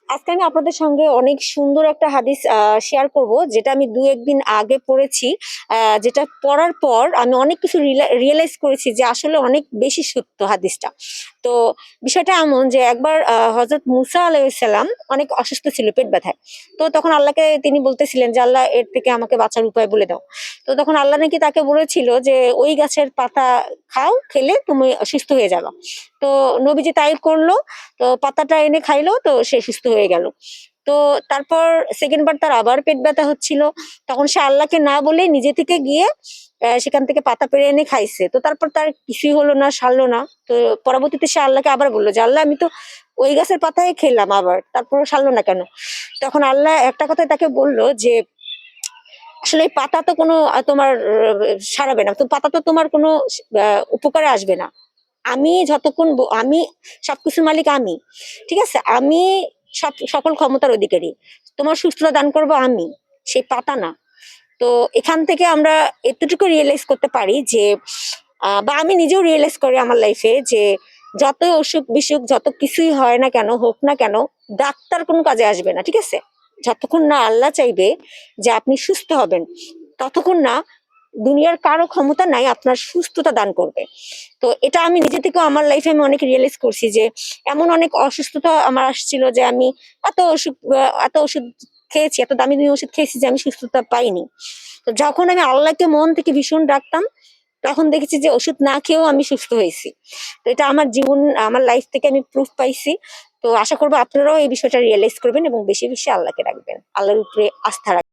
আজকে আমি আপনাদের সঙ্গে অনেক সুন্দর একটা হাদিস শেয়ার করব, যেটা আমি দু একদিন আগে পড়েছি। যেটা পড়ার পর আমি অনেক কিছু রিয়েলাইজ করেছি যে আসলে অনেক বেশি সত্য হাদিসটা। তো বিষয়টা এমন যে একবার হজরত মুসা আলাইসাল্লাম অনেক অসুস্থ ছিল পেট ব্যথায়। তো তখন আল্লাহকে তিনি বলতেছিলেন যে আল্লাহ এর থেকে আমাকে বাঁচার উপায় বলে দাও। তো তখন আল্লাহ নাকি তাকে বলেছিল যে ওই গাছের পাতা খাও, খেলে তুমি সুস্থ হয়ে যাবে। তো নবীজি তাই করলো। তো পাতাটা এনে খাইলো, তো সে সুস্থ হয়ে গেল। তো তারপর সেকেন্ড বার তার আবার পেট ব্যথা হচ্ছিল। তখন সে আল্লাহকে না বলে নিজে থেকে গিয়ে সেখান থেকে পাতা পেড়ে এনে খাইছে। তো তারপর তার কিছুই হলো না, সারলো না। তো পরবর্তীতে সে আল্লাহকে আবার বললো যে আল্লাহ, আমি তো ওই গাছের পাতায় খেলাম, আবার তারপর সারলো না কেন? তখন আল্লাহ একটা কথাই তাকে বললো যে আসলে এই পাতা তো কোনো তোমার সারাবে না, তো পাতা তো তোমার কোনো উপকারে আসবে না। আমি যতক্ষণ আমি সবকিছুর মালিক আমি, ঠিক আছে? আমি সকল ক্ষমতার অধিকারী। তোমার সুস্থতা দান করব আমি, সেই পাতা না। তো এখান থেকে আমরা এতটুকু রিয়েলাইজ করতে পারি যে বা আমি নিজেও রিয়েলাইজ করি আমার লাইফে যে যত অসুখ বিসুখ যত কিছুই হয় না কেন, হোক না কেন, ডাক্তার কোনো কাজে আসবে না, ঠিক আছে? যতক্ষণ না আল্লাহ চাইবে যে আপনি সুস্থ হবেন, ততক্ষণ না দুনিয়ার কারো ক্ষমতা নাই আপনার সুস্থতা দান করবে। তো এটা আমি নিজে থেকেও আমার লাইফে আমি অনেক রিয়েলাইজ করছি যে এমন অনেক অসুস্থতা আমার আসছিল যে আমি এত ওষুধ খেয়েছি, এত দামি দামি ওষুধ খেয়েছি যে আমি সুস্থতা পাইনি। তো যখন আমি আল্লাহকে মন থেকে ভীষণ ডাকতাম, তখন দেখেছি যে ওষুধ না খেয়েও আমি সুস্থ হয়েছি। তো এটা আমার জীবন, আমার লাইফ থেকে আমি প্রুফ পাইছি। তো আশা করবো আপনারাও এই বিষয়টা রিয়েলাইজ করবেন এবং বেশি বেশি আল্লাহকে রাখবেন, আল্লাহর উপরে আস্থা রাখবেন।